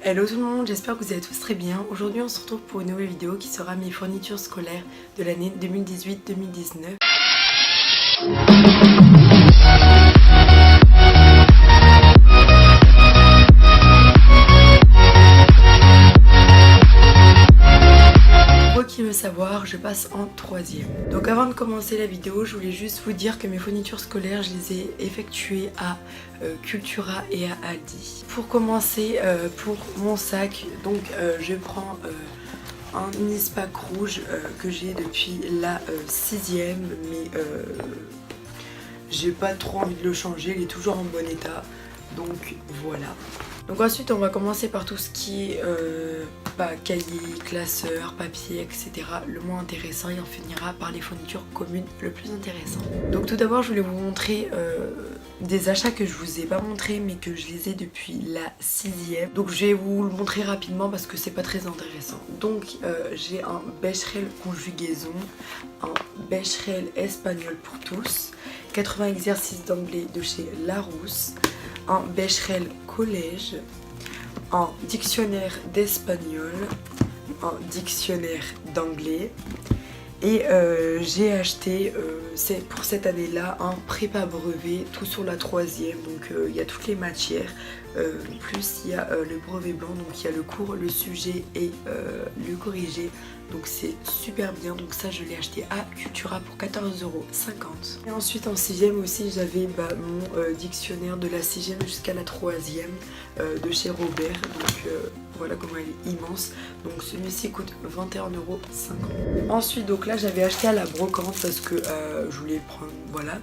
Hello tout le monde, j'espère que vous allez tous très bien. Aujourd'hui on se retrouve pour une nouvelle vidéo qui sera mes fournitures scolaires de l'année 2018-2019. Pour qui veut savoir, je passe en 3e. Donc avant de commencer la vidéo, je voulais juste vous dire que mes fournitures scolaires, je les ai effectuées à Cultura et à Aldi. Pour commencer, pour mon sac, donc je prends un Nispac rouge que j'ai depuis la 6e, mais j'ai pas trop envie de le changer, il est toujours en bon état, donc voilà. Donc ensuite on va commencer par tout ce qui est cahier, classeur, papier, etc. Le moins intéressant, et on finira par les fournitures communes le plus intéressant. Donc tout d'abord je voulais vous montrer des achats que je vous ai pas montré mais que je les ai depuis la 6e. Donc je vais vous le montrer rapidement parce que c'est pas très intéressant. Donc j'ai un Becherel conjugaison, un Becherel espagnol pour tous, 80 exercices d'anglais de chez Larousse, un Becherel collège, un dictionnaire d'espagnol, un dictionnaire d'anglais et j'ai acheté pour cette année là un prépa brevet tout sur la 3e, donc il y a toutes les matières, plus il y a le brevet blanc, donc il y a le cours, le sujet et le corrigé, donc c'est super bien. Donc ça je l'ai acheté à Cultura pour 14,50 €. Et ensuite en 6e aussi j'avais mon dictionnaire de la 6e jusqu'à la 3e de chez Robert, donc voilà comment il est immense. Donc celui-ci coûte 21,50 €. Ensuite donc là j'avais acheté à la brocante parce que je voulais le prendre, voilà.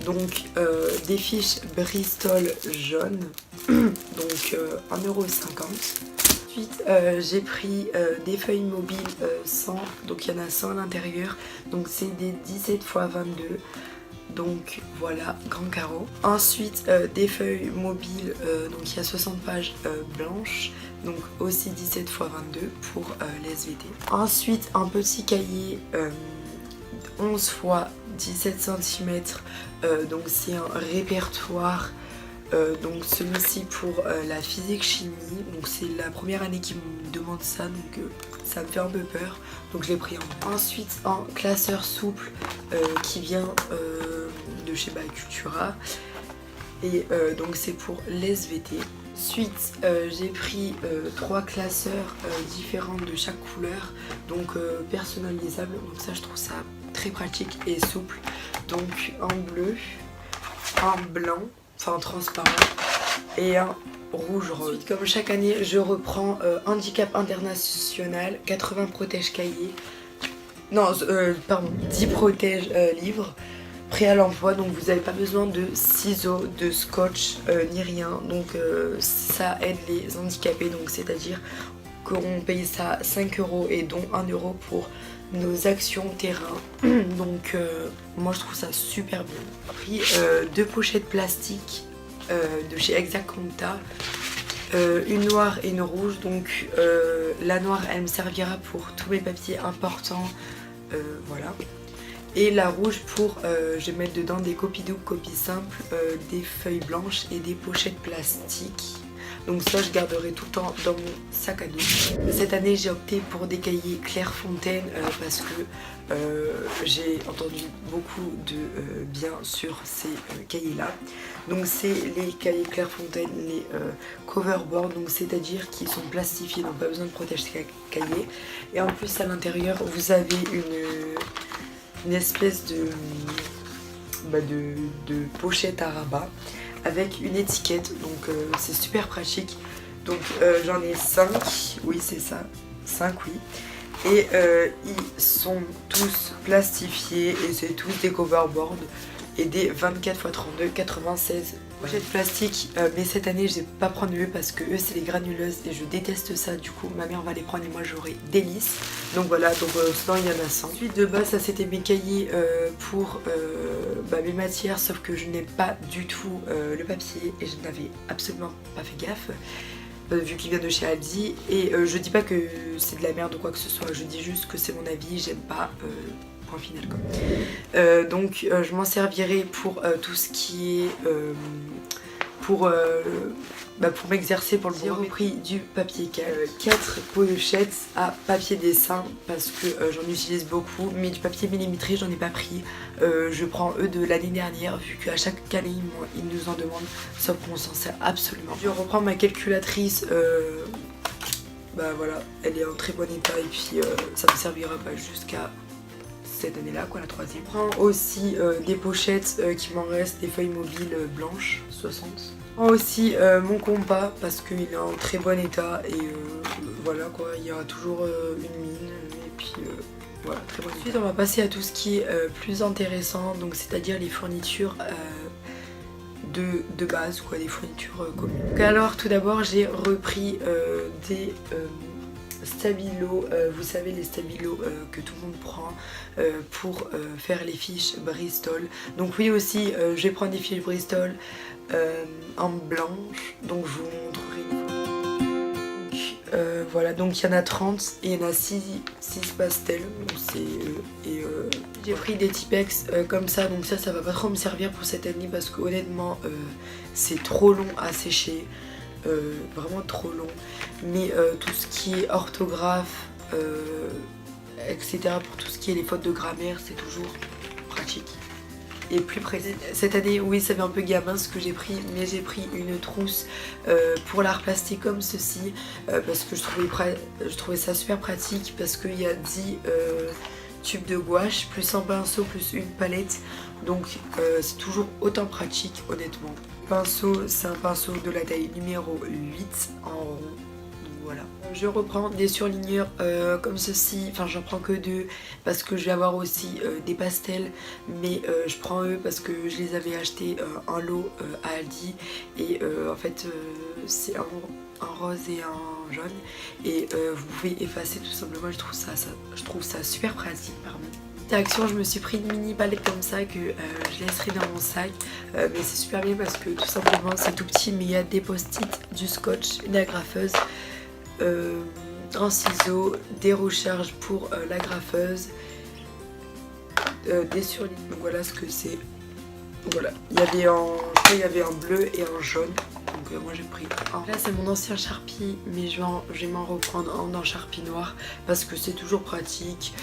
Donc des fiches Bristol jaunes, donc 1,50 €. Ensuite j'ai pris des feuilles mobiles 100, donc il y en a 100 à l'intérieur, donc c'est des 17 x 22, donc voilà, grand carreau. Ensuite des feuilles mobiles, donc il y a 60 pages blanches, donc aussi 17 x 22 pour l'SVT. Ensuite un petit cahier 11 x 17 cm, donc c'est un répertoire. Donc celui-ci pour la physique chimie, donc c'est la première année qui me demande ça, donc ça me fait un peu peur, donc je l'ai pris en. Ensuite un classeur souple qui vient de chez Cultura, et donc c'est pour l'SVT. Ensuite j'ai pris 3 classeurs différents de chaque couleur, donc personnalisables, donc ça je trouve ça très pratique et souple. Donc un bleu, un blanc, enfin transparent, et un rouge rose. Ensuite, comme chaque année je reprends handicap international, 80 protège cahiers, non pardon, 10 protège livres, prêt à l'emploi, donc vous n'avez pas besoin de ciseaux, de scotch ni rien, donc ça aide les handicapés, donc c'est à dire qu'on paye ça 5 € et dont 1 € pour nos actions terrain, donc moi je trouve ça super bien. J'ai pris 2 pochettes plastiques de chez Exaconta, une noire et une rouge, donc la noire elle me servira pour tous mes papiers importants, voilà, et la rouge pour je vais mettre dedans des copies doubles, copies simples, des feuilles blanches et des pochettes plastiques. Donc ça je garderai tout le temps dans mon sac à dos. Cette année j'ai opté pour des cahiers Clairefontaine parce que j'ai entendu beaucoup de bien sur ces cahiers là. Donc c'est les cahiers Clairefontaine, les coverboard, donc c'est à dire qu'ils sont plastifiés, donc pas besoin de protéger cahier. Et en plus à l'intérieur vous avez une espèce de pochette à rabat avec une étiquette, donc c'est super pratique. Donc j'en ai 5, oui c'est ça, 5 oui, et ils sont tous plastifiés et c'est tous des coverboards et des 24 x 32, 96 pochettes plastiques, mais cette année je vais pas prendre eux parce que eux c'est les granuleuses et je déteste ça, du coup ma mère va les prendre et moi j'aurai des lisses, donc voilà, donc sinon il y en a 100. Ensuite de base ça c'était mes cahiers pour mes matières, sauf que je n'ai pas du tout le papier et je n'avais absolument pas fait gaffe vu qu'il vient de chez Aldi, et je dis pas que c'est de la merde ou quoi que ce soit, je dis juste que c'est mon avis, j'aime pas, point final quoi. Donc je m'en servirai pour tout ce qui est pour m'exercer pour le boulot. J'ai repris du papier cal, 4 pochettes à papier dessin parce que j'en utilise beaucoup, mais du papier millimétré j'en ai pas pris. Je prends eux de l'année dernière vu qu'à chaque année ils nous en demandent, sauf qu'on s'en sert absolument. Je reprends ma calculatrice, bah voilà, elle est en très bon état et puis ça me servira jusqu'à cette année là quoi, la troisième. Je prends aussi des pochettes qui m'en restent, des feuilles mobiles blanches 60. Je prends aussi mon compas parce qu'il est en très bon état et voilà quoi, il y a toujours une mine et puis voilà, très bon état. Ensuite on va passer à tout ce qui est plus intéressant, donc c'est-à-dire les fournitures de base quoi, des fournitures communes. Donc alors tout d'abord j'ai repris des stabilos, vous savez les stabilos que tout le monde prend pour faire les fiches Bristol. Donc oui aussi je vais prendre des fiches Bristol en blanche, donc je vous montrerai une fois. Voilà, donc il y en a 30 et il y en a 6 pastels, j'ai pris des Tipex comme ça, donc ça va pas trop me servir pour cette année parce que honnêtement c'est trop long à sécher, vraiment trop long, mais tout ce qui est orthographe etc, pour tout ce qui est les fautes de grammaire c'est toujours pratique et plus précis. Cette année oui ça fait un peu gamin ce que j'ai pris, mais j'ai pris une trousse pour la replaster comme ceci parce que je trouvais ça super pratique parce qu'il y a 10 tubes de gouache plus un pinceau plus une palette, donc c'est toujours autant pratique honnêtement. Le pinceau c'est un pinceau de la taille numéro 8 en rond. Voilà. Je reprends des surligneurs comme ceci, enfin j'en prends que 2 parce que je vais avoir aussi des pastels, mais je prends eux parce que je les avais achetés en lot à Aldi et en fait c'est un rose et un jaune et vous pouvez effacer tout simplement, je trouve ça super pratique pardon. Action, je me suis pris une mini palette comme ça que je laisserai dans mon sac, mais c'est super bien parce que tout simplement c'est tout petit, mais il y a des post-it, du scotch, une agrafeuse, un ciseau, des recharges pour l'agrafeuse, des surlignes. Donc voilà ce que c'est. Voilà, il y avait un bleu et un jaune. Donc moi j'ai pris un. Là c'est mon ancien Sharpie, mais je vais m'en reprendre un en Sharpie noir parce que c'est toujours pratique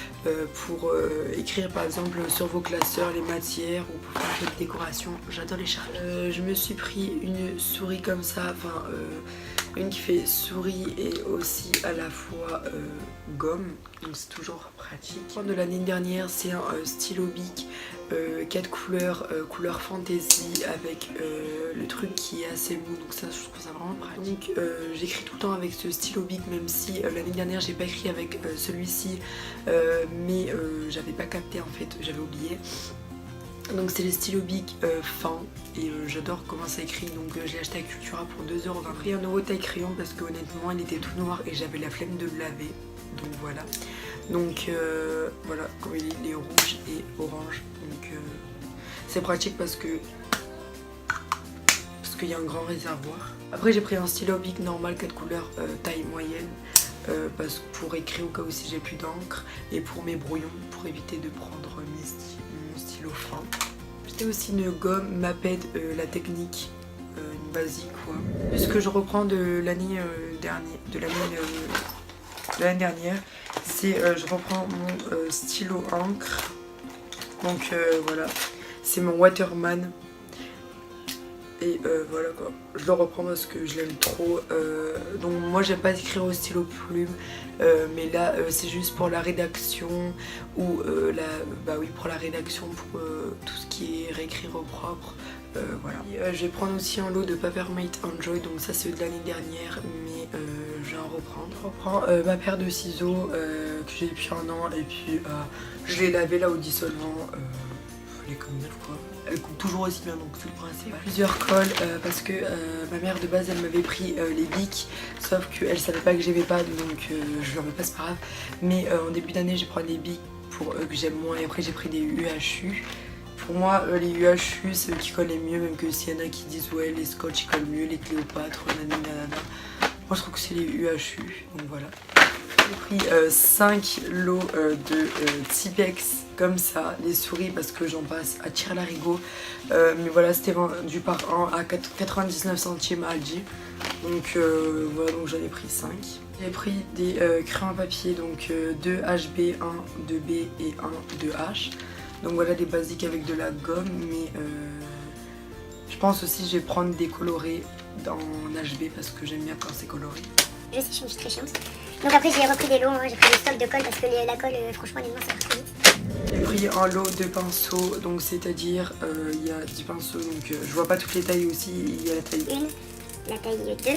pour écrire par exemple sur vos classeurs les matières ou pour faire des décorations. J'adore les Sharpies. Je me suis pris une souris comme ça, enfin une qui fait souris et aussi à la fois gomme, donc c'est toujours pratique. De l'année dernière c'est un stylo Bic 4 couleurs, couleur fantasy avec le truc qui est assez mou, donc ça je trouve ça vraiment pratique. Donc j'écris tout le temps avec ce stylo Bic, même si l'année dernière j'ai pas écrit avec celui-ci, mais j'avais pas capté en fait, j'avais oublié. Donc c'est les stylos Bic fins et j'adore comment ça écrit, donc je l'ai acheté à Cultura pour 2,20 €. J'ai pris un nouveau taille crayon parce que honnêtement il était tout noir et j'avais la flemme de le laver, donc voilà. Donc voilà, comme il est rouge et orange, donc c'est pratique parce qu'il y a un grand réservoir. Après j'ai pris un stylo Bic normal 4 couleurs taille moyenne parce que pour écrire au cas où si j'ai plus d'encre et pour mes brouillons, pour éviter de prendre mon stylo fin. J'ai aussi une gomme Maped, la technique, une basique quoi. Ce que je reprends de l'année dernière, c'est je reprends mon stylo encre, donc voilà, c'est mon Waterman et voilà quoi, je le reprends parce que je l'aime trop, donc moi j'aime pas écrire au stylo plume, mais là c'est juste pour la rédaction ou pour la rédaction, pour tout ce qui est réécrire au propre. Voilà. Je vais prendre aussi un lot de Papermate Enjoy, donc ça c'est de l'année dernière, mais je vais en reprendre. Je reprends ma paire de ciseaux que j'ai depuis un an et puis je l'ai lavé là au dissolvant, elle est comme neuf quoi. Elle coupe toujours aussi bien, donc c'est le principe. Plusieurs cols parce que ma mère de base elle m'avait pris les Bic, sauf qu'elle savait pas que j'aimais pas, donc je lui en mets pas, c'est pas grave. Mais en début d'année j'ai pris des Bic pour que j'aime moins et après j'ai pris des UHU. Pour moi les UHU c'est eux qui collent les mieux, même que s'il y en a qui disent ouais les Scotch ils collent mieux, les Cléopâtre, nanana. Moi je trouve que c'est les UHU, donc voilà. J'ai pris 5 lots de Tipex comme ça, les souris parce que j'en passe à tire-larigot. Mais voilà, c'était vendu par 1 à 99 centimes à Aldi. Donc voilà, donc j'en ai pris 5. J'ai pris des crayons à papier, donc 2 HB, 1 2B et 1 2H. Donc voilà, des basiques avec de la gomme, mais je pense aussi que je vais prendre des colorés dans HB parce que j'aime bien quand c'est coloré. Je sais, je suis très chiante. Donc après j'ai repris des lots, hein. J'ai pris des stocks de colle parce que la colle, franchement honnêtement ça va très vite. J'ai pris un lot de pinceaux, donc c'est-à-dire il y a 10 pinceaux, donc je vois pas toutes les tailles aussi, il y a la taille 1, la taille 2,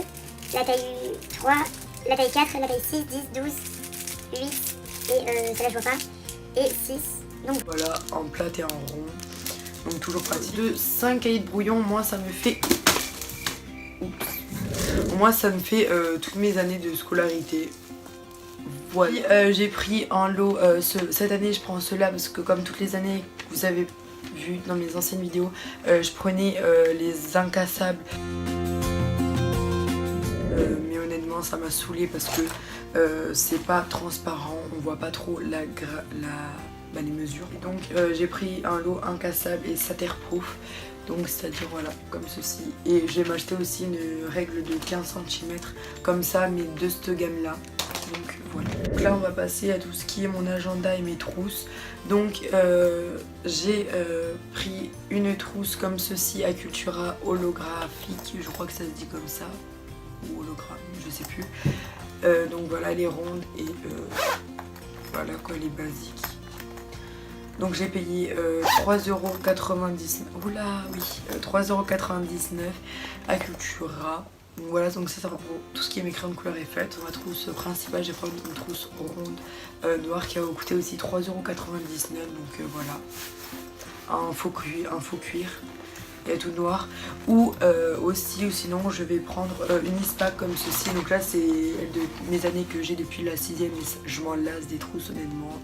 la taille 3, la taille 4, la taille 6, 10, 12, 8 et celle-là je vois pas, et 6. Donc voilà, en plate et en rond, donc toujours pratique. De 5 cahiers de brouillon, moi ça me fait... Oups. Moi ça me fait toutes mes années de scolarité. Voilà. J'ai pris un lot, cette année je prends ceux-là parce que comme toutes les années vous avez vu dans mes anciennes vidéos, je prenais les incassables. Mais honnêtement ça m'a saoulée parce que c'est pas transparent, on voit pas trop les mesures. Et donc j'ai pris un lot incassable et waterproof, donc c'est à dire voilà comme ceci. Et je vais m'acheter aussi une règle de 15 cm comme ça, mais de cette gamme là. Donc voilà. Donc là on va passer à tout ce qui est mon agenda et mes trousses. Donc j'ai pris une trousse comme ceci à Cultura holographique, je crois que ça se dit comme ça, ou hologramme, je sais plus. Donc voilà, elle est ronde et voilà quoi, elle est basique. Donc j'ai payé 3,99€. Oula oui, 3,99€ à Cultura. Donc voilà, donc ça va pour tout ce qui est mes crayons de couleur est fait. Ma trousse principale, j'ai pris une trousse ronde noire qui a coûté aussi 3,99€. Donc voilà, un faux cuir et tout noir. Ou aussi, ou sinon je vais prendre une ISPA comme ceci. Donc là c'est de mes années que j'ai depuis la 6ème et je m'en lasse des trousses honnêtement.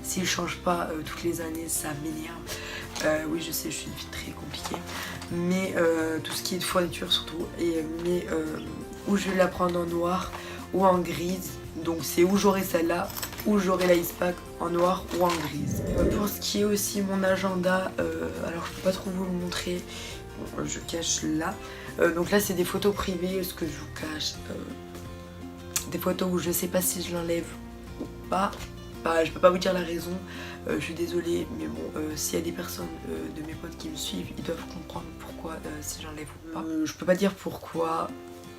S'ils ne changent pas toutes les années, ça m'énerve. Oui, je sais, je suis une fille très compliquée. Mais tout ce qui est de fourniture surtout. Et, mais où je vais la prendre en noir ou en grise. Donc c'est où j'aurai celle-là, ou j'aurai la ISPAC en noir ou en grise. Pour ce qui est aussi mon agenda, alors je peux pas trop vous le montrer. Bon, je cache là. Donc là c'est des photos privées, ce que je vous cache. Des photos où je sais pas si je l'enlève ou pas. Je peux pas vous dire la raison, je suis désolée, mais bon, s'il y a des personnes de mes potes qui me suivent, ils doivent comprendre pourquoi, si j'enlève ou pas. Je peux pas dire pourquoi,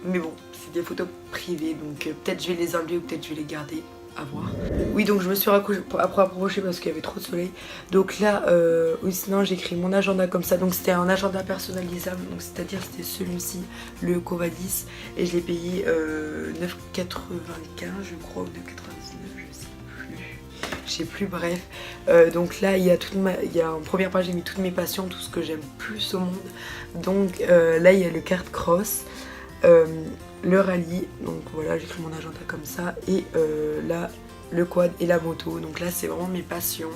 mais bon, c'est des photos privées, donc peut-être je vais les enlever ou peut-être je vais les garder, à voir. Oui, donc je me suis rapprochée parce qu'il y avait trop de soleil. Donc là, oui, sinon j'ai écrit mon agenda comme ça, donc c'était un agenda personnalisable, donc c'est-à-dire c'était celui-ci, le Covadis, et je l'ai payé 9,95 je crois, ou 9,99, je sais plus, bref. Donc là il y a en première page j'ai mis toutes mes passions, tout ce que j'aime plus au monde. Donc là il y a le kart cross, le rallye, donc voilà j'écris mon agenda comme ça, et là le quad et la moto. Donc là c'est vraiment mes passions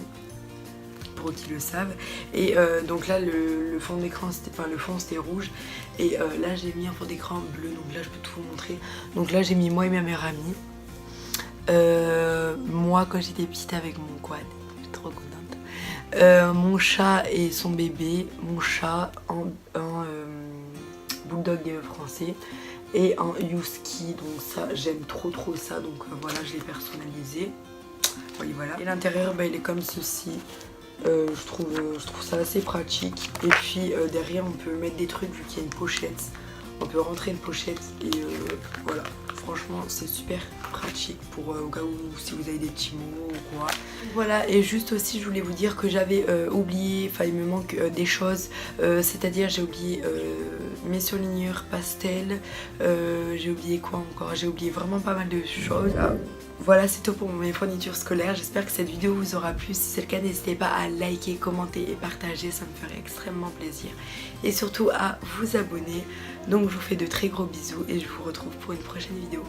pour qui le savent. Et donc là le fond d'écran, le fond c'était rouge, et là j'ai mis un fond d'écran bleu, donc là je peux tout vous montrer. Donc là j'ai mis moi et ma meilleure amie. Moi quand j'étais petite avec mon quad, je suis trop contente. Mon chat et son bébé, mon chat en bulldog français et un husky, donc ça j'aime trop ça, donc voilà je l'ai personnalisé. Oui, voilà. Et l'intérieur il est comme ceci. Je trouve ça assez pratique, et puis derrière on peut mettre des trucs vu qu'il y a une pochette, on peut rentrer une pochette et voilà. Franchement c'est super pratique pour au cas où si vous avez des petits mots ou quoi. Voilà, et juste aussi je voulais vous dire que j'avais oublié, enfin il me manque des choses, c'est-à-dire j'ai oublié mes surligneurs pastel, j'ai oublié quoi encore, j'ai oublié vraiment pas mal de choses. Voilà, c'est tout pour mes fournitures scolaires. J'espère que cette vidéo vous aura plu. Si c'est le cas, n'hésitez pas à liker, commenter et partager, ça me ferait extrêmement plaisir. Et surtout à vous abonner. Donc je vous fais de très gros bisous et je vous retrouve pour une prochaine vidéo.